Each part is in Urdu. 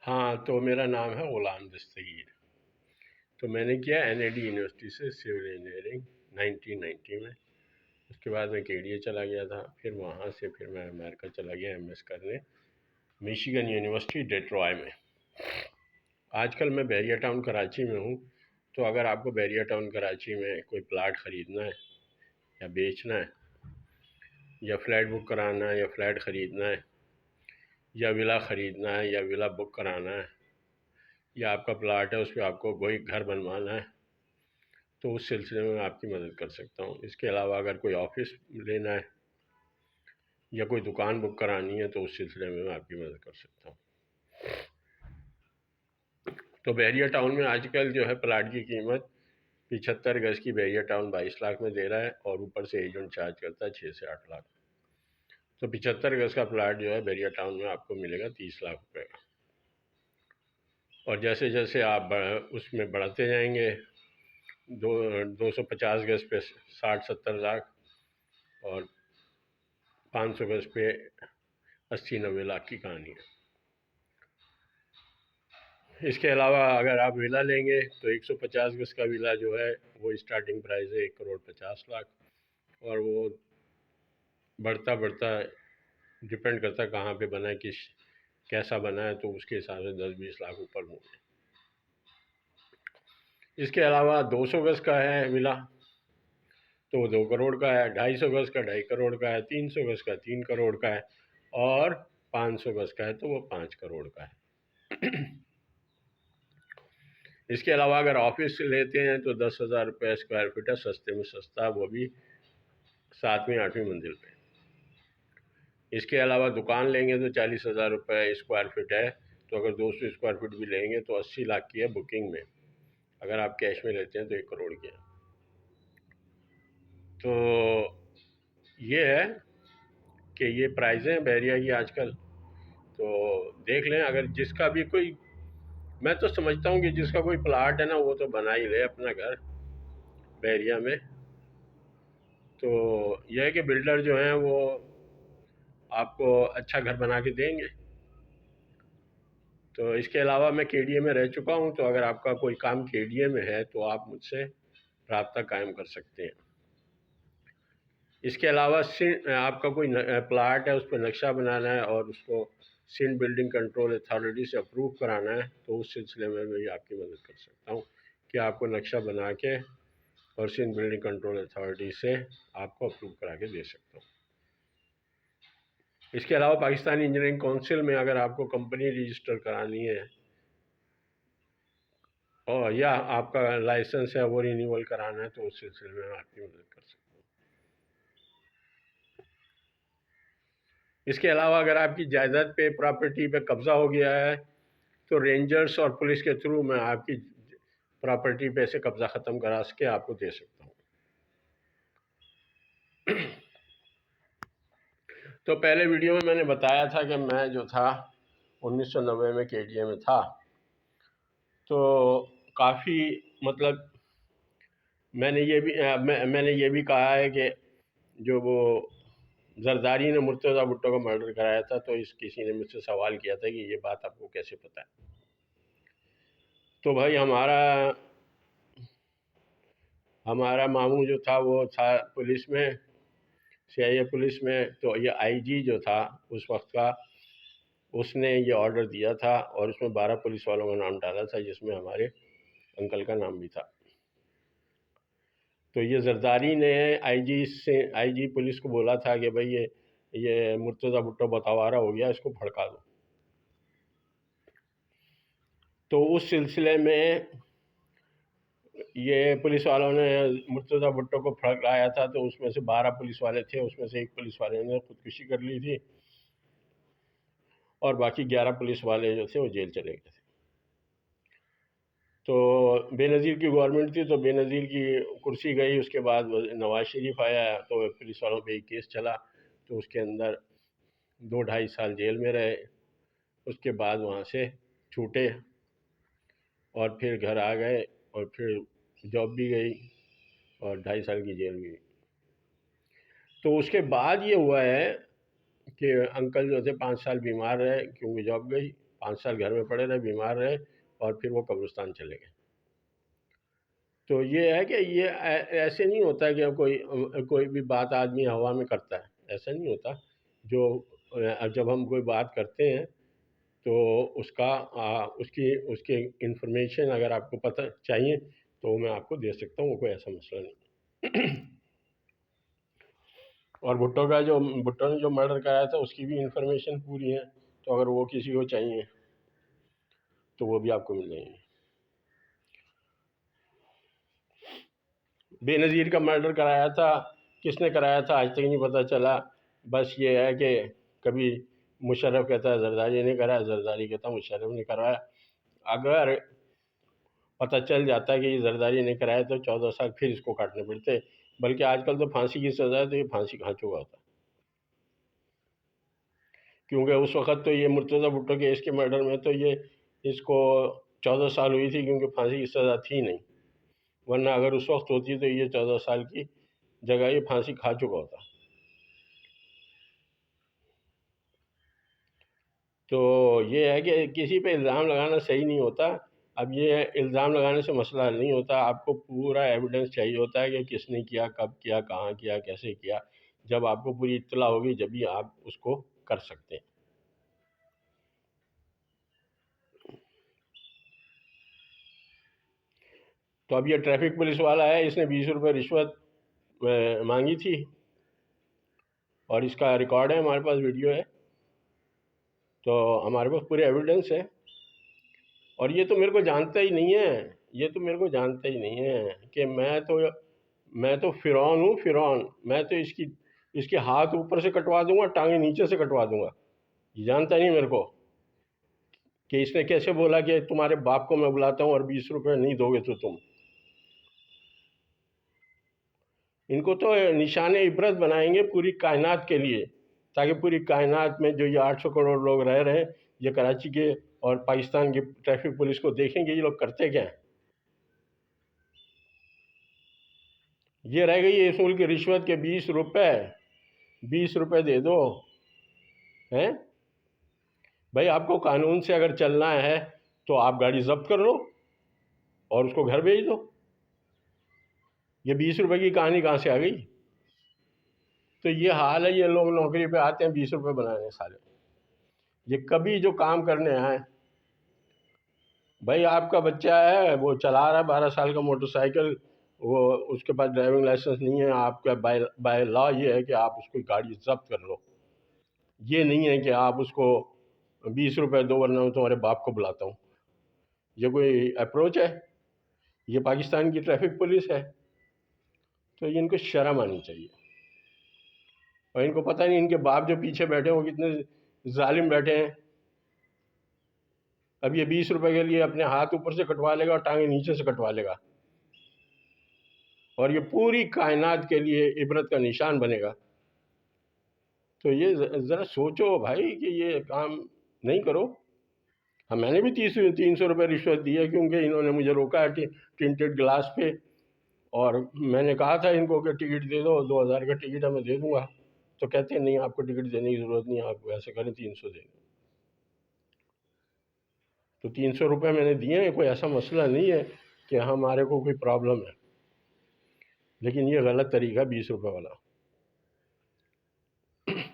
ہاں، تو میرا نام ہے غلام دستگیر۔ تو میں نے کیا NID یونیورسٹی سے سول انجینئرنگ 1990 میں۔ اس کے بعد میں KDA چلا گیا تھا، پھر وہاں سے پھر میں امریکہ چلا گیا MS کرنے، میشیگن یونیورسٹی ڈیٹرائٹ میں۔ آج کل میں بیریا ٹاؤن کراچی میں ہوں۔ تو اگر آپ کو بیریا ٹاؤن کراچی میں کوئی پلاٹ خریدنا ہے یا بیچنا ہے، یا فلیٹ بک کرانا ہے یا فلیٹ خریدنا ہے، یا ولا خریدنا ہے یا ولا بک کرانا ہے، یا آپ کا پلاٹ ہے اس پہ آپ کو کوئی گھر بنوانا ہے، تو اس سلسلے میں آپ کی مدد کر سکتا ہوں۔ اس کے علاوہ اگر کوئی آفس لینا ہے یا کوئی دکان بک کرانی ہے تو اس سلسلے میں آپ کی مدد کر سکتا ہوں۔ تو بیریا ٹاؤن میں آج کل جو ہے پلاٹ کی قیمت 75 گز کی بیریا ٹاؤن 22 لاکھ میں دے رہا ہے، اور اوپر سے ایجنٹ چارج کرتا ہے 6 سے 8 لاکھ۔ تو 75 گز کا پلاٹ جو ہے بیریا ٹاؤن میں آپ کو ملے گا 30 لاکھ روپے کا۔ اور جیسے جیسے آپ اس میں بڑھتے جائیں گے، 250 گز پہ 60-70 لاکھ، اور 500 گز پہ 80-90 لاکھ کی کہانی ہے۔ اس کے علاوہ اگر آپ ولا لیں گے تو 150 گز کا ولا جو ہے وہ اسٹارٹنگ پرائز ہے 1,50,00,000، اور وہ بڑھتا بڑھتا ڈپینڈ کرتا ہے کہاں پہ بنا ہے، کیسا بنا ہے، تو اس کے حساب سے 10-20 لاکھ اوپر ہوں۔ اس کے علاوہ 200 گز کا ہے ولا تو وہ 2 کروڑ کا ہے، 250 گز کا 2.5 کروڑ کا ہے، 300 گز کا 3 کروڑ کا ہے، اور 500 گز کا ہے تو وہ 5 کروڑ کا ہے۔ اس کے علاوہ اگر آفس لیتے ہیں تو 10,000 روپے اسکوائر فٹ ہے، سستے میں سستا، وہ بھی 7ویں 8ویں منزل پہ۔ اس کے علاوہ دکان لیں گے تو 40,000 روپے اسکوائر فٹ ہے، تو اگر 200 اسکوائر فٹ بھی لیں گے تو 80 لاکھ کی ہے بکنگ میں، اگر آپ کیش میں لیتے ہیں تو 1 کروڑ کی ہے۔ تو یہ ہے کہ یہ پرائزیں ہیں بیریا کی آج کل۔ تو دیکھ لیں، اگر جس کا بھی کوئی، میں تو سمجھتا ہوں کہ جس کا کوئی پلاٹ ہے نا وہ تو بنا ہی لے اپنا گھر بیریا میں۔ تو یہ ہے کہ بلڈر جو ہیں وہ آپ کو اچھا گھر بنا کے دیں گے۔ تو اس کے علاوہ میں KDA میں رہ چکا ہوں، تو اگر آپ کا کوئی کام KDA میں ہے تو آپ مجھ سے رابطہ قائم کر سکتے ہیں۔ اس کے علاوہ آپ کا کوئی پلاٹ ہے، اس پہ نقشہ بنانا ہے اور اس کو سندھ بلڈنگ کنٹرول اتھارٹی سے اپروو کرانا ہے، تو اس سلسلے میں بھی آپ کی مدد کر سکتا ہوں کہ آپ کو نقشہ بنا کے اور سندھ بلڈنگ کنٹرول اتھارٹی سے آپ کو اپروو کرا کے دے سکتا ہوں۔ اس کے علاوہ پاکستانی انجینئرنگ کونسل میں اگر آپ کو کمپنی رجسٹر کرانی ہے، اور یا آپ کا لائسنس ہے وہ رینیول کرانا ہے، تو اس سلسلے میں آپ کی مدد کر سکتا ہوں۔ اس کے علاوہ اگر آپ کی جائیداد پہ پراپرٹی پہ قبضہ ہو گیا ہے تو رینجرز اور پولیس کے تھرو میں آپ کی پراپرٹی پہ سے قبضہ ختم کرا کے آپ کو دے سکتا ہوں۔ تو پہلے ویڈیو میں نے بتایا تھا کہ میں جو تھا 1990 میں KDA میں تھا، تو کافی مطلب میں نے یہ بھی کہا ہے کہ جو وہ زرداری نے مرتضیٰ بھٹو کا مرڈر کرایا تھا، تو کسی نے مجھ سے سوال کیا تھا کہ یہ بات آپ کو کیسے پتہ ہے؟ تو بھائی ہمارا ماموں جو تھا وہ تھا پولیس میں، CIA پولیس میں، تو یہ IG جو تھا اس وقت کا، اس نے یہ آرڈر دیا تھا، اور اس میں 12 پولیس والوں کا نام ڈالا تھا، جس میں ہمارے انکل کا نام بھی تھا۔ تو یہ زرداری نے IG پولیس کو بولا تھا کہ بھائی یہ مرتضیٰ بھٹو بتاوارا ہو گیا، اس کو بھڑکا دو۔ تو اس سلسلے میں یہ پولیس والوں نے مرتضیٰ بھٹو کو پھڑکایا تھا، تو اس میں سے 12 پولیس والے تھے، اس میں سے ایک پولیس والے نے خودکشی کر لی تھی، اور باقی 11 پولیس والے جو تھے وہ جیل چلے گئے تھے۔ تو بے نظیر کی گورنمنٹ تھی، تو بے نظیر کی کرسی گئی، اس کے بعد نواز شریف آیا، تو پولیس والوں پہ ایک کیس چلا، تو اس کے اندر 2-2.5 سال جیل میں رہے۔ اس کے بعد وہاں سے چھوٹے اور پھر گھر آ گئے، اور پھر جاب بھی گئی، اور 2.5 سال کی جیل بھی گئی۔ تو اس کے بعد یہ ہوا ہے کہ انکل جو تھے 5 سال بیمار رہے، کیونکہ جاب گئی، 5 سال گھر میں پڑے رہے، بیمار رہے، اور پھر وہ قبرستان چلے گئے۔ تو یہ ہے کہ یہ ایسے نہیں ہوتا کہ کوئی بھی بات آدمی ہوا میں کرتا ہے، ایسا نہیں ہوتا۔ جب ہم کوئی بات کرتے ہیں تو اس کی انفارمیشن اگر آپ کو پتہ چاہیے تو میں آپ کو دے سکتا ہوں، وہ کوئی ایسا مسئلہ نہیں۔ اور بھٹو نے جو مرڈر کرایا تھا اس کی بھی انفارمیشن پوری ہے، تو اگر وہ کسی کو چاہیے تو وہ بھی آپ کو مل جائیں گے۔ بے نظیر کا مرڈر کرایا تھا، کس نے کرایا تھا آج تک نہیں پتہ چلا۔ بس یہ ہے کہ کبھی مشرف کہتا ہے زرداری نے کرایا، زرداری کہتا ہے مشرف نے کرایا۔ اگر پتہ چل جاتا ہے کہ یہ زرداری نے کرایا تو 14 سال پھر اس کو کاٹنے پڑتے، بلکہ آج کل تو پھانسی کی سزا ہے تو یہ پھانسی کھا چکا ہوتا، کیونکہ اس وقت تو یہ مرتضیٰ بھٹو کے اس کے مرڈر میں تو اس کو 14 سال ہوئی تھی، کیونکہ پھانسی کی سزا تھی نہیں، ورنہ اگر اس وقت ہوتی تو یہ 14 سال کی جگہ یہ پھانسی کھا چکا ہوتا۔ تو یہ ہے کہ کسی پہ الزام لگانا صحیح نہیں ہوتا۔ اب یہ الزام لگانے سے مسئلہ حل نہیں ہوتا، آپ کو پورا ایویڈنس چاہیے ہوتا ہے کہ کس نے کیا، کب کیا، کہاں کیا، کیسے کیا۔ جب آپ کو پوری اطلاع ہوگی جبھی آپ اس کو کر سکتے ہیں۔ تو اب یہ ٹریفک پولیس والا ہے، اس نے 20 روپے رشوت مانگی تھی، اور اس کا ریکارڈ ہے ہمارے پاس، ویڈیو ہے، تو ہمارے پاس پورے ایویڈنس ہے۔ اور یہ تو میرے کو جانتا ہی نہیں ہے کہ میں تو فرعون ہوں، فرعون۔ میں تو اس کے ہاتھ اوپر سے کٹوا دوں گا، ٹانگیں نیچے سے کٹوا دوں گا۔ یہ جانتا نہیں میرے کو کہ اس نے کیسے بولا کہ تمہارے باپ کو میں بلاتا ہوں اور 20 روپے نہیں دو گے تو تم۔ ان کو تو نشان عبرت بنائیں گے پوری کائنات کے لیے، تاکہ پوری کائنات میں جو یہ 800 کروڑ لوگ رہ رہے ہیں، یہ کراچی کے اور پاکستان کی ٹریفک پولیس کو دیکھیں گے یہ لوگ کرتے کیا ہیں۔ یہ رہ گئی اصول کی رشوت کے 20 روپے دے دو ہیں۔ بھائی آپ کو قانون سے اگر چلنا ہے تو آپ گاڑی ضبط کر لو اور اس کو گھر بھیج دو۔ یہ 20 روپے کی کہانی کہاں سے آ گئی؟ تو یہ حال ہے، یہ لوگ نوکری پہ آتے ہیں 20 روپے بنانے سالے۔ یہ کبھی جو کام کرنے آئے، بھائی آپ کا بچہ ہے وہ چلا رہا ہے 12 سال کا موٹر سائیکل، وہ اس کے پاس ڈرائیونگ لائسنس نہیں ہے، آپ کا بائی لا یہ ہے کہ آپ اس کو گاڑی ضبط کر لو۔ یہ نہیں ہے کہ آپ اس کو 20 روپے دو ورنہ میں تمہارے باپ کو بلاتا ہوں۔ یہ کوئی اپروچ ہے؟ یہ پاکستان کی ٹریفک پولیس ہے؟ تو ان کو شرم آنی چاہیے۔ اور ان کو پتہ نہیں ان کے باپ جو پیچھے بیٹھے ہیں وہ کتنے ظالم بیٹھے ہیں۔ اب یہ 20 روپے کے لیے اپنے ہاتھ اوپر سے کٹوا لے گا اور ٹانگیں نیچے سے کٹوا لے گا، اور یہ پوری کائنات کے لیے عبرت کا نشان بنے گا۔ تو یہ ذرا سوچو بھائی کہ یہ کام نہیں کرو۔ میں نے بھی 300 روپے رشوت دی ہے، کیونکہ انہوں نے مجھے روکا ہے ٹنٹڈ گلاس پہ، اور میں نے کہا تھا ان کو کہ ٹکٹ دے دو، 2000 کا ٹکٹ ہے میں دے دوں گا، تو کہتے ہیں نہیں آپ کو ٹکٹ دینے کی ضرورت نہیں، آپ ایسے کریں 300 دیں گے۔ تو 300 روپے میں نے دیے ہیں، کوئی ایسا مسئلہ نہیں ہے کہ ہمارے کو کوئی پرابلم ہے، لیکن یہ غلط طریقہ 20 روپے والا۔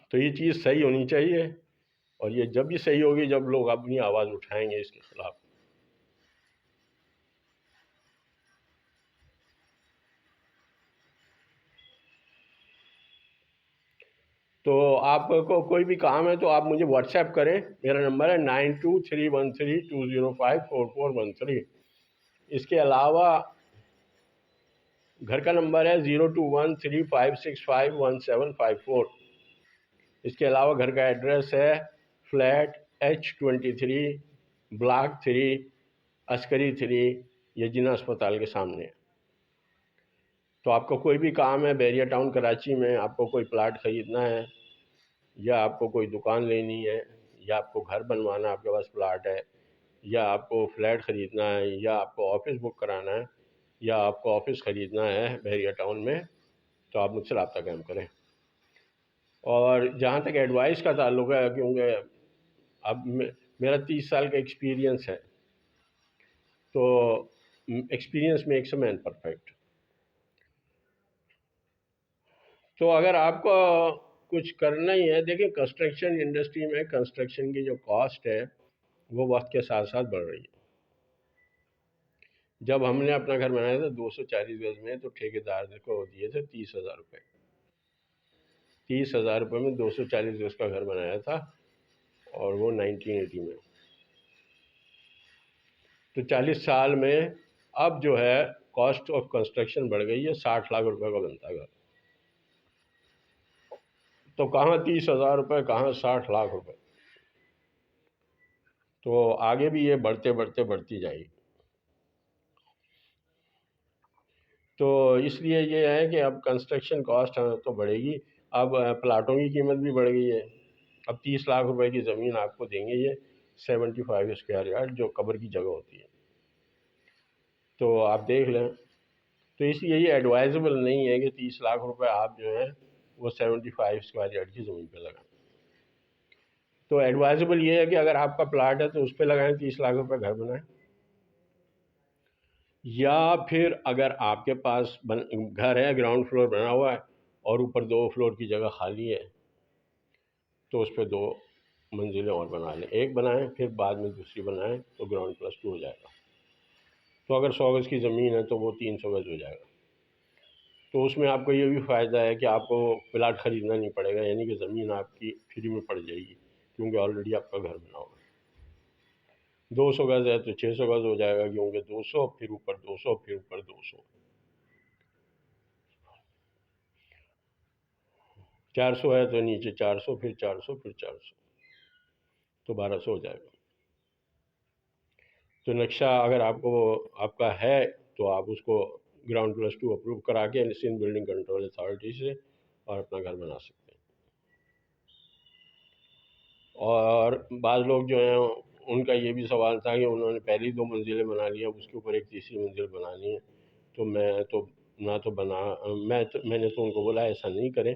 تو یہ چیز صحیح ہونی چاہیے، اور یہ جب بھی صحیح ہوگی جب لوگ اپنی آواز اٹھائیں گے اس کے خلاف۔ تو آپ کو کوئی بھی کام ہے تو آپ مجھے واٹس ایپ کریں، میرا نمبر ہے 923132054413۔ اس کے علاوہ گھر کا نمبر ہے 021356511754۔ اس کے علاوہ گھر کا ایڈریس ہے فلیٹ H23 بلاک 3 عسکری 3، یہ جناح اسپتال کے سامنے ہے۔ تو آپ کو کوئی بھی کام ہے بیریا ٹاؤن کراچی میں، آپ کو کوئی پلاٹ خریدنا ہے، یا آپ کو کوئی دکان لینی ہے، یا آپ کو گھر بنوانا ہے، آپ کے پاس پلاٹ ہے، یا آپ کو فلیٹ خریدنا ہے، یا آپ کو آفس بک کرانا ہے، یا آپ کو آفس خریدنا ہے بیریا ٹاؤن میں، تو آپ مجھ سے رابطہ قائم کریں۔ اور جہاں تک ایڈوائس کا تعلق ہے، کیونکہ اب میرا 30 سال کا ایکسپیرینس ہے، تو experience makes a man perfect. تو اگر آپ کو کچھ کرنا ہی ہے، دیکھیں کنسٹرکشن انڈسٹری میں کنسٹرکشن کی جو کاسٹ ہے وہ وقت کے ساتھ ساتھ بڑھ رہی ہے. جب ہم نے اپنا گھر بنایا تھا 240 گز میں، تو ٹھیکیدار کو دیے تھے 30,000 روپے. 30,000 روپے میں 240 گز کا گھر بنایا تھا، اور وہ 1980 میں. تو 40 سال میں اب جو ہے کاسٹ آف کنسٹرکشن بڑھ گئی ہے، 60 لاکھ روپے کا بنتا ہے گھر. تو کہاں 30,000 روپے، کہاں 60 لاکھ روپے. تو آگے بھی یہ بڑھتے بڑھتے بڑھتی جائے گی. تو اس لیے یہ ہے کہ اب کنسٹرکشن کاسٹ تو بڑھے گی. اب پلاٹوں کی قیمت بھی بڑھ گئی ہے. اب 30 لاکھ روپے کی زمین آپ کو دیں گے یہ 75 اسکوائر یارڈ، جو قبر کی جگہ ہوتی ہے. تو آپ دیکھ لیں. تو اس لیے یہ ایڈوائزبل نہیں ہے کہ 30 لاکھ روپے آپ جو ہے وہ 75 اسکوائر یارڈ کی زمین پہ لگائیں. تو ایڈوائزبل یہ ہے کہ اگر آپ کا پلاٹ ہے تو اس پہ لگائیں، 30 لاکھ روپے گھر بنائیں. یا پھر اگر آپ کے پاس گھر ہے، گراؤنڈ فلور بنا ہوا ہے اور اوپر 2 فلور کی جگہ خالی ہے، تو اس پہ 2 منزلیں اور بنا لیں. ایک بنائیں پھر بعد میں دوسری بنائیں، تو گراؤنڈ پلس 2 ہو جائے گا. تو اگر 100 گز کی زمین ہے تو وہ 300 گز ہو جائے گا. تو اس میں آپ کو یہ بھی فائدہ ہے کہ آپ کو پلاٹ خریدنا نہیں پڑے گا، یعنی کہ زمین آپ کی فری میں پڑ جائے گی، کیونکہ آلریڈی آپ کا گھر بنا ہوگا. 200 گز ہے تو 600 گز ہو جائے گا، کیونکہ 200 پھر اوپر 200 پھر اوپر 200. 400 ہے تو نیچے 400 پھر 400 پھر 400، تو 1200 ہو جائے گا. تو نقشہ اگر آپ کا ہے تو آپ اس کو گراؤنڈ پلس 2 اپروو کرا کے سندھ بلڈنگ کنٹرول اتھارٹی سے اور اپنا گھر بنا سکتے ہیں. اور بعض لوگ جو ہیں ان کا یہ بھی سوال تھا کہ انہوں نے پہلی 2 منزلیں بنا لی، اب اس کے اوپر ایک تیسری منزل بنانی ہے. تو میں نے تو ان کو بولا ایسا نہیں کریں،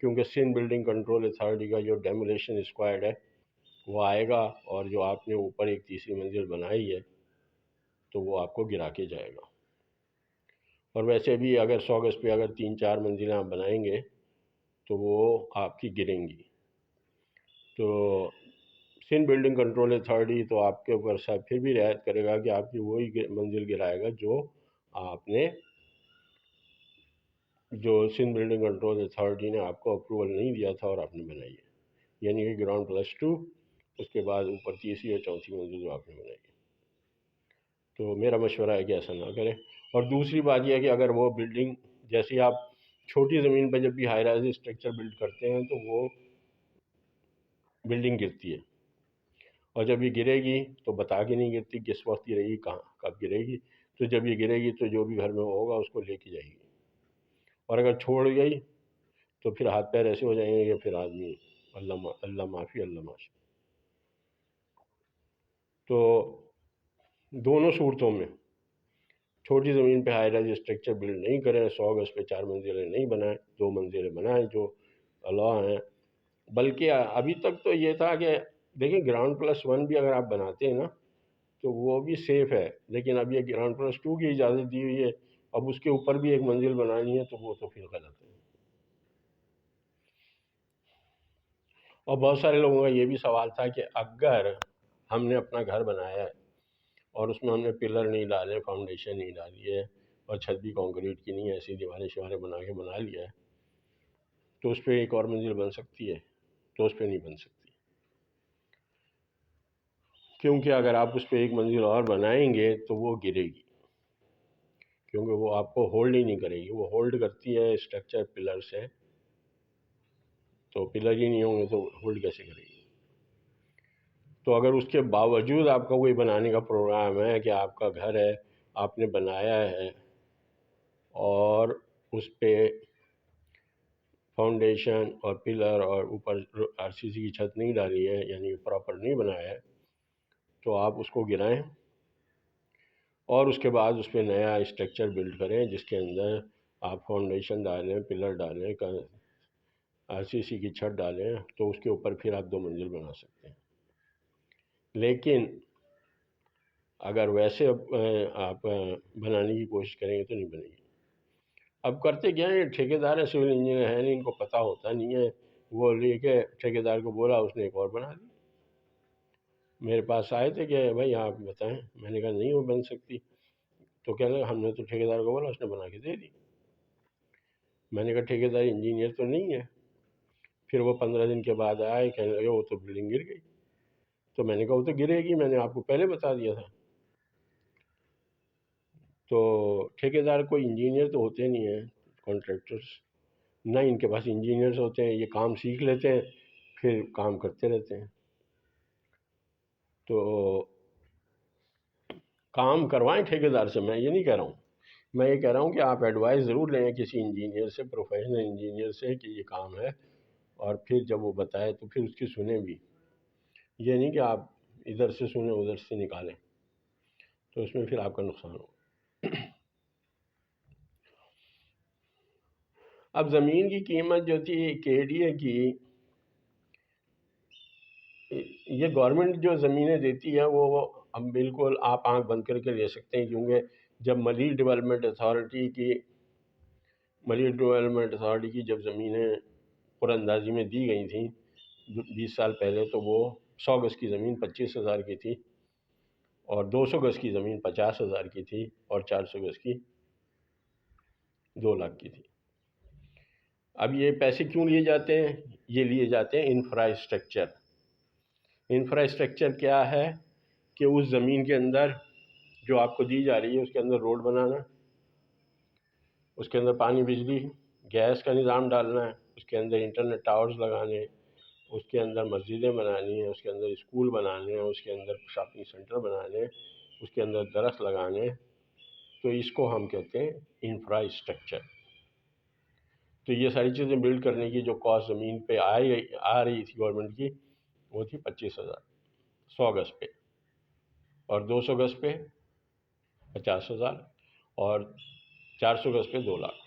کیونکہ سندھ بلڈنگ کنٹرول اتھارٹی کا جو ڈیمولیشن اسکواڈ ہے وہ آئے گا، اور جو آپ نے اوپر ایک تیسری منزل بنائی ہے تو وہ آپ کو گرا کے جائے گا. اور ویسے بھی اگر 100 گز پہ اگر 3-4 منزلیں آپ بنائیں گے تو وہ آپ کی گریں گی. تو سندھ بلڈنگ کنٹرول اتھارٹی تو آپ کے اوپر صاحب پھر بھی رعایت کرے گا کہ آپ کی وہی منزل گرائے گا جو سندھ بلڈنگ کنٹرول اتھارٹی نے آپ کو اپروول نہیں دیا تھا اور آپ نے بنائی ہے، یعنی کہ گراؤنڈ پلس 2، اس کے بعد اوپر تیسری یا چوتھی منزل جو آپ نے بنائی ہے. تو میرا مشورہ ہے کہ ایسا نہ کریں. اور دوسری بات یہ ہے کہ اگر وہ بلڈنگ، جیسے آپ چھوٹی زمین پہ جب بھی ہائی رائز اسٹرکچر بلڈ کرتے ہیں تو وہ بلڈنگ گرتی ہے، اور جب یہ گرے گی تو بتا کے نہیں گرتی کس وقت گرے گی، کہاں کب گرے گی. تو جب یہ گرے گی تو جو بھی گھر میں ہوگا اس کو لے کے جائے گی. اور اگر چھوڑ گئی تو پھر ہاتھ پیر ایسے ہو جائیں گے کہ پھر آدمی اللہ معافی اللہ معافی. تو دونوں صورتوں میں چھوٹی زمین پہ ہائی رائز اسٹرکچر بلڈ نہیں کریں، 100 گز پہ 4 منزلیں نہیں بنائیں، 2 منزلیں بنائیں جو الاؤ ہیں. بلکہ ابھی تک تو یہ تھا کہ دیکھیں گراؤنڈ پلس 1 بھی اگر آپ بناتے ہیں نا تو وہ بھی سیف ہے، لیکن اب یہ گراؤنڈ پلس 2 کی اجازت دی ہوئی ہے، اب اس کے اوپر بھی ایک منزل بنانی ہے تو وہ تو پھر غلط ہے. اور بہت سارے لوگوں کا یہ بھی سوال تھا کہ اگر ہم نے اپنا گھر بنایا ہے اور اس میں ہم نے پلر نہیں ڈالے، فاؤنڈیشن نہیں ڈالی ہے، اور چھت بھی کانکریٹ کی نہیں ہے، ایسی دیواریں شواریں بنا لیا ہے، تو اس پہ ایک اور منزل بن سکتی ہے؟ تو اس پہ نہیں بن سکتی، کیونکہ اگر آپ اس پہ ایک منزل اور بنائیں گے تو وہ گرے گی، کیونکہ وہ آپ کو ہولڈ ہی نہیں کرے گی. وہ ہولڈ کرتی ہے اسٹرکچر پلر سے، تو پلر ہی نہیں ہوں گے تو ہولڈ کیسے کرے گی. تو اگر اس کے باوجود آپ کا کوئی بنانے کا پروگرام ہے کہ آپ کا گھر ہے، آپ نے بنایا ہے اور اس پہ فاؤنڈیشن اور پلر اور اوپر RCC کی چھت نہیں ڈالی ہے، یعنی پراپر نہیں بنایا ہے، تو آپ اس کو گرائیں اور اس کے بعد اس پہ نیا اسٹرکچر بلڈ کریں جس کے اندر آپ فاؤنڈیشن ڈالیں، پلر ڈالیں، RCC کی چھت ڈالیں، تو اس کے اوپر پھر آپ 2 منزل بنا سکتے ہیں. لیکن اگر ویسے آپ بنانے کی کوشش کریں گے تو نہیں بنے گی۔ اب کرتے کیا ہیں، ٹھیکیدار ہیں، سول انجینئر ہیں نہیں، ان کو پتہ ہوتا نہیں ہے، وہ لے کے ٹھیکیدار کو بولا، اس نے ایک اور بنا دی۔ میرے پاس آئے تھے کہ بھائی آپ بتائیں، میں نے کہا نہیں وہ بن سکتی، تو کہنے لگا ہم نے تو ٹھیکیدار کو بولا، اس نے بنا کے دے دی۔ میں نے کہا ٹھیکیدار انجینئر تو نہیں ہے۔ پھر وہ 15 دن کے بعد آئے، کہنے لگے وہ تو بلڈنگ گر گئی۔ تو میں نے کہا وہ تو گرے گی، میں نے آپ کو پہلے بتا دیا تھا۔ تو ٹھیکیدار کوئی انجینئر تو ہوتے نہیں ہیں، کانٹریکٹرز، نہ ان کے پاس انجینئرز ہوتے ہیں، یہ کام سیکھ لیتے ہیں پھر کام کرتے رہتے ہیں۔ تو کام کروائیں ٹھیکیدار سے، میں یہ نہیں کہہ رہا ہوں، میں یہ کہہ رہا ہوں کہ آپ ایڈوائز ضرور لیں کسی انجینئر سے، پروفیشنل انجینئر سے، کہ یہ کام ہے، اور پھر جب وہ بتائے تو پھر اس کی سنیں بھی، یہ نہیں کہ آپ ادھر سے سنیں ادھر سے نکالیں، تو اس میں پھر آپ کا نقصان ہو۔ اب زمین کی قیمت جو تھی KDA کی، یہ گورنمنٹ جو زمینیں دیتی ہے وہ اب بالکل آپ آنکھ بند کر کے لے سکتے ہیں، کیونکہ جب ملی ڈیولپمنٹ اتھارٹی کی جب زمینیں پر اندازی میں دی گئی تھیں 20 سال پہلے، تو وہ 100 گز کی زمین 25,000 کی تھی، اور 200 گز کی زمین 50,000 کی تھی، اور 400 گز کی 2 لاکھ کی تھی۔ اب یہ پیسے کیوں لیے جاتے ہیں؟ یہ لیے جاتے ہیں انفراسٹرکچر۔ انفراسٹرکچر کیا ہے کہ اس زمین کے اندر جو آپ کو دی جا رہی ہے اس کے اندر روڈ بنانا، اس کے اندر پانی بجلی گیس کا نظام ڈالنا ہے، اس کے اندر انٹرنیٹ ٹاورز لگانے، اس کے اندر مسجدیں بنانی ہیں، اس کے اندر اسکول بنانے ہیں، اس کے اندر شاپنگ سینٹر بنانے، اس کے اندر درخت لگانے، تو اس کو ہم کہتے ہیں انفراسٹرکچر۔ تو یہ ساری چیزیں بلڈ کرنے کی جو کاسٹ زمین پہ آ رہی تھی گورنمنٹ کی، وہ تھی 25,000 100 گز پہ، اور 200 گز پہ 50,000، اور 400 گز پہ 2 لاکھ۔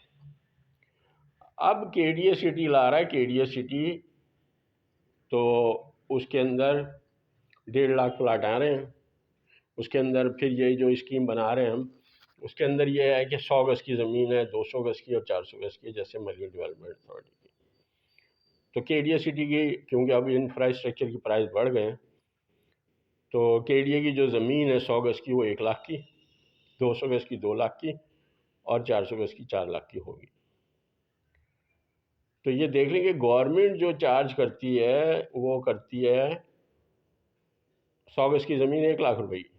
اب KDA سٹی لا رہا ہے، KDA سٹی تو اس کے اندر 1.5 لاکھ پلاٹ آ رہے ہیں، اس کے اندر پھر یہ جو اسکیم بنا رہے ہیں ہم، اس کے اندر یہ ہے کہ 100 گز کی زمین ہے، 200 گز کی اور 400 گز کی، جیسے ملی ڈیولپمنٹ اتھارٹی کی۔ تو KDA سٹی کی کیونکہ اب انفراسٹرکچر کی پرائز بڑھ گئے ہیں، تو KDA کی جو زمین ہے 100 گز کی وہ 1 لاکھ کی، 200 گز کی 2 لاکھ کی، اور 400 گز کی 4 لاکھ کی ہوگی۔ تو یہ دیکھ لیں کہ گورنمنٹ جو چارج کرتی ہے وہ کرتی ہے 100 گز کی زمین 1 لاکھ روپے کی۔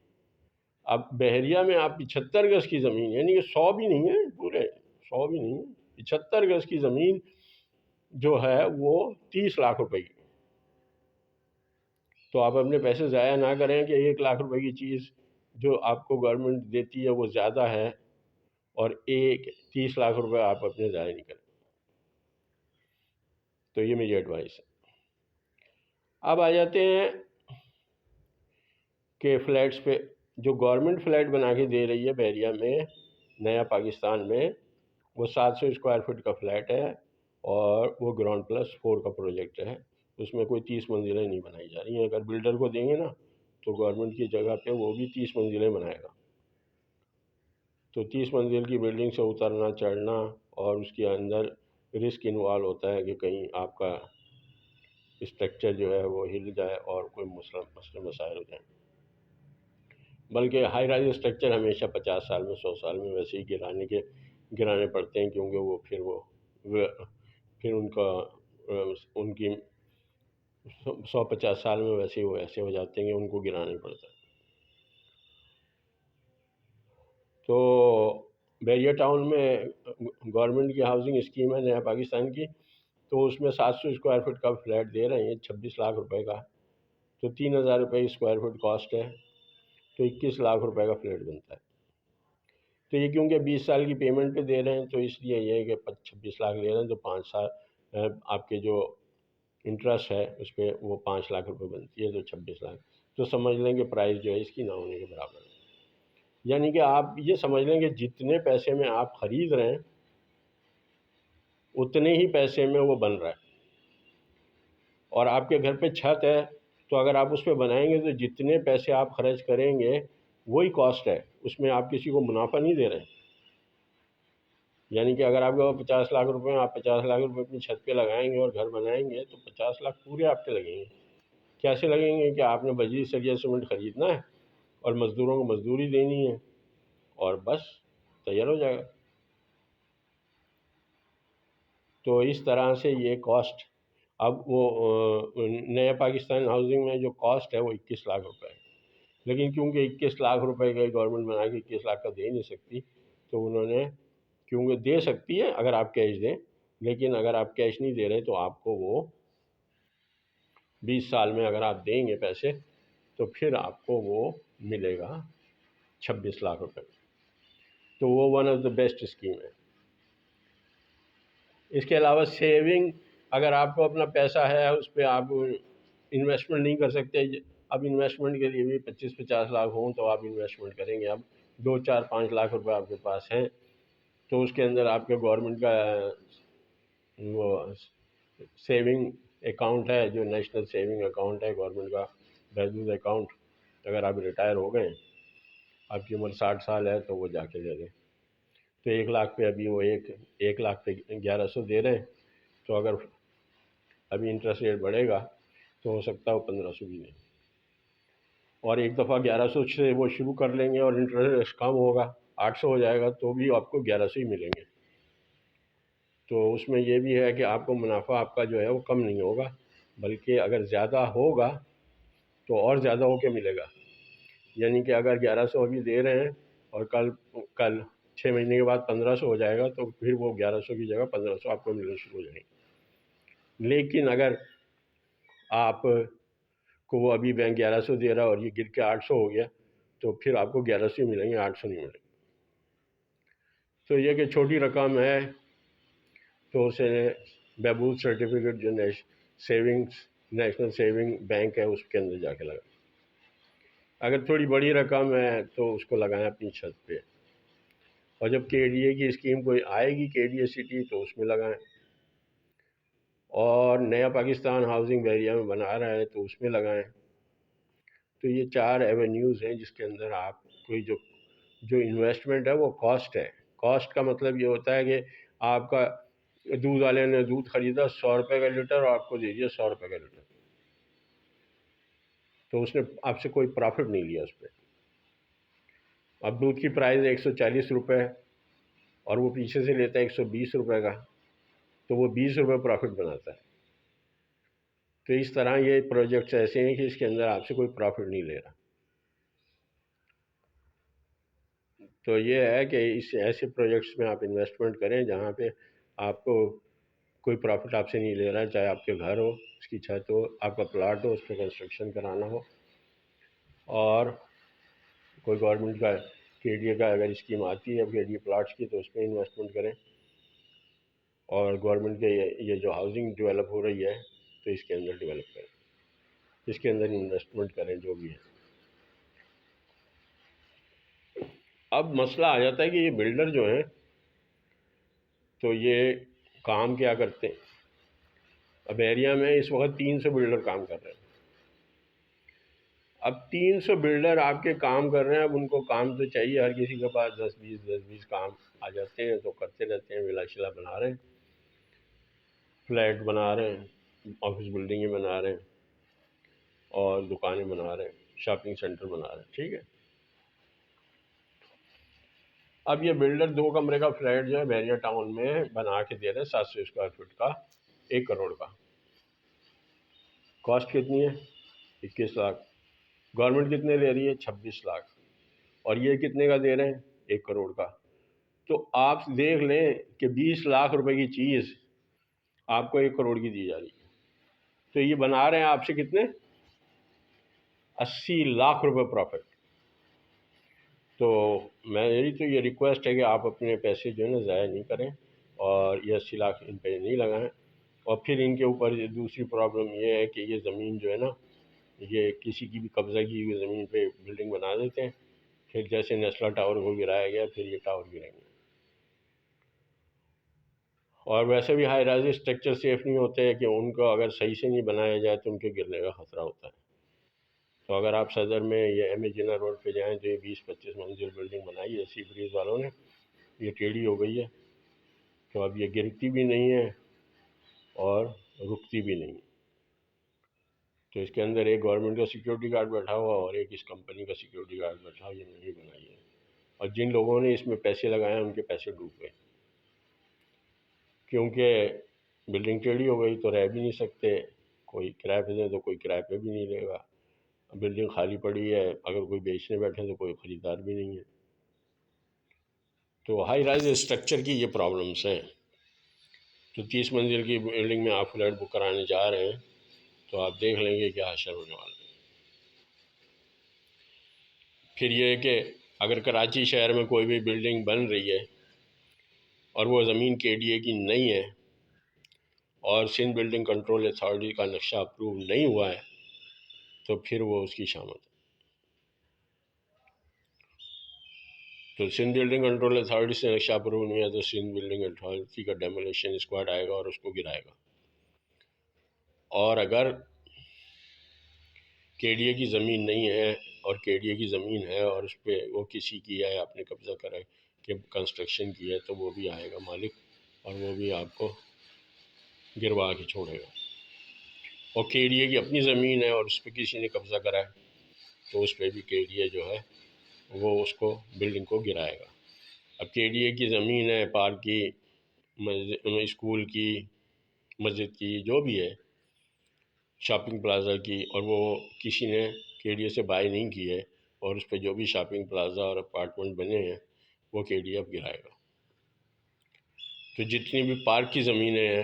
اب بحریہ میں آپ 75 گز کی زمین، یعنی کہ 100 بھی نہیں ہے، پورے 100 بھی نہیں ہے، 75 گز کی زمین جو ہے وہ 30 لاکھ روپے کی۔ تو آپ اپنے پیسے ضائع نہ کریں کہ 1 لاکھ روپے کی چیز جو آپ کو گورنمنٹ دیتی ہے وہ زیادہ ہے، اور 30 لاکھ روپے آپ اپنے ضائع نہیں کریں۔ تو یہ میری ایڈوائس ہے۔ اب آ جاتے ہیں کہ فلیٹس پہ، جو گورنمنٹ فلیٹ بنا کے دے رہی ہے بحریہ میں، نیا پاکستان میں، وہ 700 اسکوائر فٹ کا فلیٹ ہے، اور وہ گراؤنڈ پلس 4 کا پروجیکٹ ہے، اس میں کوئی 30 منزلیں نہیں بنائی جا رہی ہیں۔ اگر بلڈر کو دیں گے نا تو گورنمنٹ کی جگہ پہ وہ بھی 30 منزلیں بنائے گا، تو 30 منزل کی بلڈنگ سے اترنا چڑھنا، اور اس کے اندر رسک انوالو ہوتا ہے کہ کہیں آپ کا اسٹرکچر جو ہے وہ ہل جائے اور کوئی مسئلے مسائل ہو جائیں۔ بلکہ ہائی رائز اسٹرکچر ہمیشہ 50 سال میں 100 سال میں ویسے ہی گرانے پڑتے ہیں، کیونکہ وہ پھر ان کی 100-50 سال میں ویسے وہ ایسے ہو جاتے ہیں کہ ان کو گرانا پڑتا ہے۔ تو بحریہ ٹاؤن میں گورنمنٹ کی ہاؤسنگ اسکیم ہے نیا پاکستان کی، تو اس میں 700 اسکوائر فٹ کا فلیٹ دے رہے ہیں 26 لاکھ روپے کا، تو 3,000 روپے اسکوائر فٹ کاسٹ ہے، تو 21 لاکھ روپے کا فلیٹ بنتا ہے۔ تو یہ کیونکہ 20 سال کی پیمنٹ پہ دے رہے ہیں، تو اس لیے یہ ہے کہ 26 لاکھ لے رہے ہیں، تو 5 سال آپ کے جو انٹرسٹ ہے اس پہ وہ 5 لاکھ روپے بنتی ہے، تو 26 لاکھ، تو سمجھ لیں کہ پرائز جو ہے اس کی نہ ہونے کے برابر ہے۔ یعنی کہ آپ یہ سمجھ لیں کہ جتنے پیسے میں آپ خرید رہے ہیں اتنے ہی پیسے میں وہ بن رہا ہے، اور آپ کے گھر پہ چھت ہے تو اگر آپ اس پہ بنائیں گے تو جتنے پیسے آپ خرچ کریں گے وہی کاسٹ ہے، اس میں آپ کسی کو منافع نہیں دے رہے ہیں. یعنی کہ اگر آپ کے 50 لاکھ روپے آپ 50 لاکھ روپے اپنی چھت پہ لگائیں گے اور گھر بنائیں گے تو 50 لاکھ پورے آپ کے لگیں گے. کیسے لگیں گے کہ آپ نے بجری سریا سیمنٹ خریدنا ہے اور مزدوروں کو مزدوری دینی ہے اور بس تیار ہو جائے گا. تو اس طرح سے یہ کاسٹ، اب وہ نیا پاکستان ہاؤسنگ میں جو کاسٹ ہے وہ 21 لاکھ روپے ہے، لیکن کیونکہ 21 لاکھ روپے کا گورنمنٹ بنا کے 21 لاکھ کا دے نہیں سکتی، تو انہوں نے، کیونکہ دے سکتی ہے اگر آپ کیش دیں، لیکن اگر آپ کیش نہیں دے رہے تو آپ کو وہ 20 سال میں اگر آپ دیں گے پیسے تو پھر آپ کو وہ ملے گا 26 لاکھ روپے. تو وہ one of the best scheme ہے. اس کے علاوہ سیونگ، اگر آپ کو اپنا پیسہ ہے اس پہ آپ انویسٹمنٹ نہیں کر سکتے، اب انویسٹمنٹ کے لیے بھی 25-50 لاکھ ہوں تو آپ انویسٹمنٹ کریں گے. اب 2-4-5 لاکھ روپے آپ کے پاس ہیں تو اس کے اندر آپ کے گورنمنٹ کا وہ سیونگ اکاؤنٹ ہے، جو نیشنل سیونگ اکاؤنٹ ہے گورنمنٹ کا محدود اکاؤنٹ. اگر آپ ریٹائر ہو گئے، آپ کی عمر 60 سال ہے تو وہ جا کے دے دیں. تو 1 لاکھ پہ ابھی وہ 1 لاکھ پہ 1100 دے رہے ہیں، تو اگر ابھی انٹرسٹ ریٹ بڑھے گا تو ہو سکتا ہے وہ 1500 بھی دیں. اور ایک دفعہ 1100 سے وہ شروع کر لیں گے اور انٹرسٹ کم ہوگا، 800 ہو جائے گا تو بھی آپ کو 1100 ہی ملیں گے. تو اس میں یہ بھی ہے کہ آپ کو منافع آپ کا جو ہے وہ کم نہیں ہوگا، بلکہ اگر زیادہ ہوگا تو اور زیادہ ہو کے ملے گا. یعنی کہ اگر 1100 ابھی دے رہے ہیں اور کل 6 مہینے کے بعد 1500 ہو جائے گا تو پھر وہ 1100 کی جگہ 1500 آپ کو ملنا شروع ہو جائیں گے. لیکن اگر آپ کو وہ ابھی بینک 1100 دے رہا ہے اور یہ گر کے 800 ہو گیا تو پھر آپ کو 1100 ہی ملیں گے، 800 نہیں ملیں گے. تو یہ کہ چھوٹی رقم ہے تو اسے بہبود سرٹیفکیٹ جو نیشنل سیونگ بینک ہے اس کے اندر جا کے لگائیں. اگر تھوڑی بڑی رقم ہے تو اس کو لگائیں اپنی چھت پہ، اور جب کے ڈی اے کی اسکیم کوئی آئے گی KDA-CT تو اس میں لگائیں. اور نیا پاکستان ہاؤسنگ بحریہ میں بنا رہا ہے تو اس میں لگائیں. تو یہ 4 ایونیوز ہیں جس کے اندر آپ کوئی جو انویسٹمنٹ ہے وہ کاسٹ ہے. کاسٹ کا مطلب یہ ہوتا ہے کہ آپ کا دودھ والے نے دودھ خریدا 100 روپے کا لیٹر اور آپ کو دے دیا 100 روپے کا لیٹر، تو اس نے آپ سے کوئی پرافٹ نہیں لیا اس پہ. اب دودھ کی پرائز 140 روپے ہے اور وہ پیچھے سے لیتا ہے 120 روپے کا، تو وہ 20 روپے پرافٹ بناتا ہے. تو اس طرح یہ پروجیکٹس ایسے ہیں کہ اس کے اندر آپ سے کوئی پرافٹ نہیں لے رہا. تو یہ ہے کہ اس ایسے پروجیکٹس میں آپ انویسٹمنٹ کریں جہاں پہ آپ کو کوئی پرافٹ آپ سے نہیں لے رہا ہے، چاہے آپ کے گھر ہو، اس کی چھت ہو، آپ کا پلاٹ ہو، اس پہ کنسٹرکشن کرانا ہو، اور کوئی گورنمنٹ کا KDA کا اگر اسکیم آتی ہے KDA پلاٹس کی تو اس میں انویسٹمنٹ کریں. اور گورنمنٹ کے یہ جو ہاؤسنگ ڈیولپ ہو رہی ہے تو اس کے اندر ڈیولپ کریں، اس کے اندر انویسٹمنٹ کریں جو بھی ہے. اب مسئلہ آ جاتا ہے کہ یہ بلڈر جو ہیں تو یہ کام کیا کرتے ہیں. اب ایریا میں اس وقت 300 بلڈر کام کر رہے ہیں. اب 300 بلڈر آپ کے کام کر رہے ہیں، اب ان کو کام تو چاہیے، ہر کسی کے پاس 10-20 کام آ جاتے ہیں تو کرتے رہتے ہیں، ولا شلا بنا رہے ہیں، فلیٹ بنا رہے ہیں، آفس بلڈنگیں بنا رہے ہیں اور دکانیں بنا رہے ہیں، شاپنگ سینٹر بنا رہے ہیں. ٹھیک ہے. اب یہ بلڈر 2 کمرے کا فلیٹ جو ہے بحریہ ٹاؤن میں بنا کے دے رہے ہیں 700 اسکوائر فٹ کا، 1 کروڑ کا. کاسٹ کتنی ہے؟ 21 لاکھ. گورنمنٹ کتنے لے رہی ہے؟ 26 لاکھ. اور یہ کتنے کا دے رہے ہیں؟ 1 کروڑ کا. تو آپ دیکھ لیں کہ 20 لاکھ روپے کی چیز آپ کو 1 کروڑ کی دی جا رہی ہے. تو یہ بنا رہے ہیں آپ سے کتنے؟ 80 لاکھ روپے پروفٹ. تو میری تو یہ ریکویسٹ ہے کہ آپ اپنے پیسے جو ہے نا ضائع نہیں کریں اور یہ 80 لاکھ ان پہ نہیں لگائیں. اور پھر ان کے اوپر دوسری پرابلم یہ ہے کہ یہ زمین جو ہے نا، یہ کسی کی بھی قبضہ کی ہوئی زمین پہ بلڈنگ بنا دیتے ہیں، پھر جیسے نیسلا ٹاور کو گرایا گیا پھر یہ ٹاور گریں گے. اور ویسے بھی ہائی رائز اسٹرکچر سیف نہیں ہوتے کہ ان کو اگر صحیح سے نہیں بنایا جائے تو ان کے گرنے کا خطرہ ہوتا ہے. تو اگر آپ صدر میں یہ ایم اے جنرل روڈ پہ جائیں تو یہ 20-25 منزل بلڈنگ بنائی ہے سی بریز والوں نے، یہ ٹیڑھی ہو گئی ہے، تو اب یہ گرتی بھی نہیں ہے اور رکتی بھی نہیں، تو اس کے اندر ایک گورنمنٹ کا سیکیورٹی گارڈ بیٹھا ہوا اور ایک اس کمپنی کا سیکیورٹی گارڈ بیٹھا ہوا، یہ نہیں بنائی ہے، اور جن لوگوں نے اس میں پیسے لگائے ہیں ان کے پیسے ڈوب گئے، کیونکہ بلڈنگ ٹیڑھی ہو گئی تو رہ بھی نہیں سکتے، کوئی کرائے پہ دیں تو کوئی کرائے پہ بھی نہیں لے گا، بلڈنگ خالی پڑی ہے، اگر کوئی بیچنے بیٹھے تو کوئی خریدار بھی نہیں ہے، تو ہائی رائز اسٹرکچر کی یہ پرابلمس ہیں۔ تو 30 منزل کی بلڈنگ میں آپ فلیٹ بک کرانے جا رہے ہیں تو آپ دیکھ لیں گے کیا حشر ہونے والا ہے۔ پھر یہ ہے کہ اگر کراچی شہر میں کوئی بھی بلڈنگ بن رہی ہے اور وہ زمین کے ڈی اے کی نہیں ہے اور سندھ بلڈنگ کنٹرول اتھارٹی کا نقشہ اپروو نہیں ہوا ہے تو پھر وہ اس کی شامت ہے۔ تو سندھ بلڈنگ کنٹرول اتھارٹی سے نقشہ اپروو نہیں ہے تو سندھ بلڈنگ اتھارٹی کا ڈیمولیشن اسکواڈ آئے گا اور اس کو گرائے گا، اور اگر کے ڈی اے کی زمین نہیں ہے اور کے ڈی اے کی زمین ہے اور اس پہ وہ کسی کی ہے، آپ نے قبضہ کرا ہے کہ کنسٹرکشن کی ہے، تو وہ بھی آئے گا مالک اور وہ بھی آپ کو گروا کے چھوڑے گا، اور کے ڈی اے کی اپنی زمین ہے اور اس پہ کسی نے قبضہ کرا ہے تو اس پہ بھی کے ڈی اے جو ہے وہ اس کو بلڈنگ کو گرائے گا۔ اب کے ڈی اے کی زمین ہے، پارک کی، اسکول کی، مسجد کی، جو بھی ہے، شاپنگ پلازا کی، اور وہ کسی نے کے ڈی اے سے بائی نہیں کی ہے اور اس پہ جو بھی شاپنگ پلازا اور اپارٹمنٹ بنے ہیں وہ کے ڈی اے اب گرائے گا۔ تو جتنی بھی پارک کی زمینیں ہیں،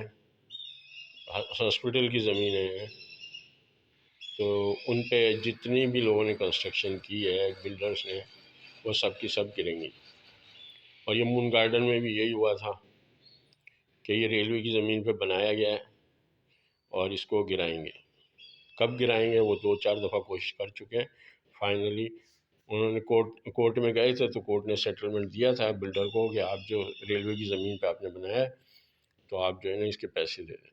ہاسپٹل کی زمینیں ہیں، تو ان پہ جتنی بھی لوگوں نے کنسٹرکشن کی ہے بلڈرز نے، وہ سب کی سب گریں گی۔ اور یہ مون گارڈن میں بھی یہی ہوا تھا کہ یہ ریلوے کی زمین پہ بنایا گیا ہے اور اس کو گرائیں گے، کب گرائیں گے وہ 2-4 دفعہ کوشش کر چکے ہیں، فائنلی انہوں نے کورٹ میں گئے تھے تو کورٹ نے سیٹلمنٹ دیا تھا بلڈر کو کہ آپ جو ریلوے کی زمین پہ آپ نے بنایا ہے تو آپ جو ہے نا اس کے پیسے دے دیں،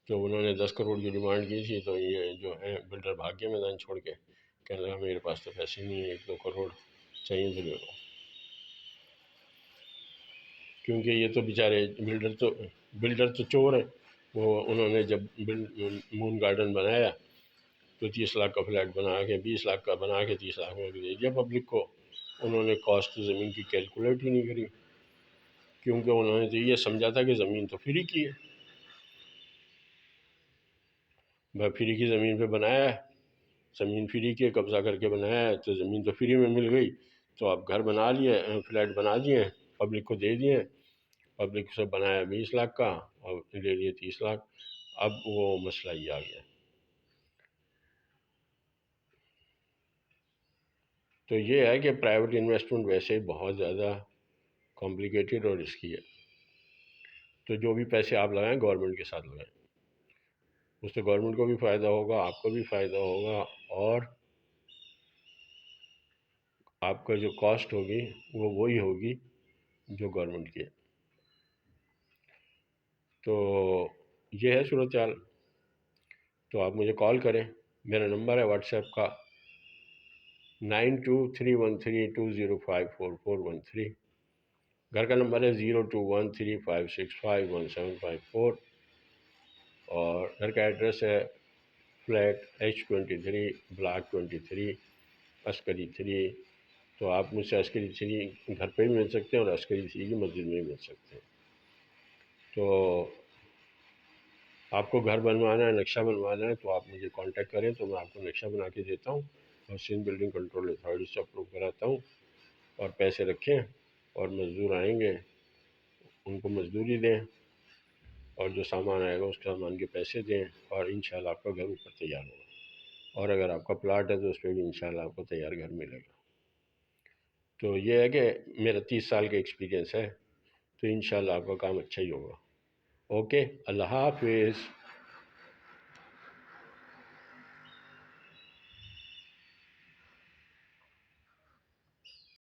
تو انہوں نے 10 کروڑ کی ڈیمانڈ کی تھی، تو یہ جو ہے بلڈر بھاگ گیا میدان چھوڑ کے، کہنے لگا میرے پاس تو پیسے نہیں ہیں، 1-2 کروڑ چاہیے تو دے دو، کیونکہ یہ تو بیچارے بلڈر تو چور ہیں، وہ انہوں نے جب مون گارڈن بنایا تو 30 لاکھ کا فلیٹ بنا کے 20 لاکھ کا بنا کے 30 لاکھ میں دے دیا پبلک کو، انہوں نے کاسٹ زمین کی کیلکولیٹ ہی نہیں کری، کیونکہ انہوں نے تو یہ سمجھا تھا کہ زمین تو فری کی ہے، بھائی فری کی زمین پہ بنایا ہے، زمین فری کی قبضہ کر کے بنایا ہے تو زمین تو فری میں مل گئی، تو اب گھر بنا لیے، فلیٹ بنا دیے، پبلک کو دے دیے، پبلک سے بنایا 20 لاکھ کا اور لے لیے 30 لاکھ، اب وہ مسئلہ یہ آ گیا۔ تو یہ ہے کہ پرائیویٹ انویسٹمنٹ ویسے ہی بہت زیادہ کمپلیکیٹڈ اور رسکی ہے، تو جو بھی پیسے آپ لگائیں گورنمنٹ کے ساتھ لگائیں، اس سے گورنمنٹ کو بھی فائدہ ہوگا، آپ کو بھی فائدہ ہوگا، اور آپ کا جو کاسٹ ہوگی وہ وہی ہوگی جو گورنمنٹ کی ہے۔ تو یہ ہے صورتحال، تو آپ مجھے کال کریں، میرا نمبر ہے واٹس ایپ کا 923132054413، گھر کا نمبر ہے 021356511754، اور گھر کا ایڈریس ہے فلیٹ H23 بلاک 23 عسکری 3، تو آپ مجھ سے عسکری 3 گھر پہ بھی مل سکتے ہیں اور عسکری 3 کی مسجد میں بھی مل سکتے ہیں۔ تو آپ کو گھر بنوانا ہے، نقشہ بنوانا ہے، تو آپ مجھے کانٹیکٹ کریں تو میں آپ کو نقشہ بنا کے دیتا ہوں اور سندھ بلڈنگ کنٹرول اتھارٹی سے اپروو کراتا ہوں، اور پیسے رکھیں اور مزدور آئیں گے ان کو مزدوری دیں، اور جو سامان آئے گا اس سامان کے پیسے دیں، اور انشاءاللہ آپ کا گھر اوپر تیار ہوگا، اور اگر آپ کا پلاٹ ہے تو اس پہ بھی انشاءاللہ آپ کو تیار گھر ملے گا۔ تو یہ ہے کہ میرا 30 سال کا ایکسپیرینس ہے، تو انشاءاللہ آپ کا کام اچھا ہی ہوگا۔ اوکے، اللہ حافظ۔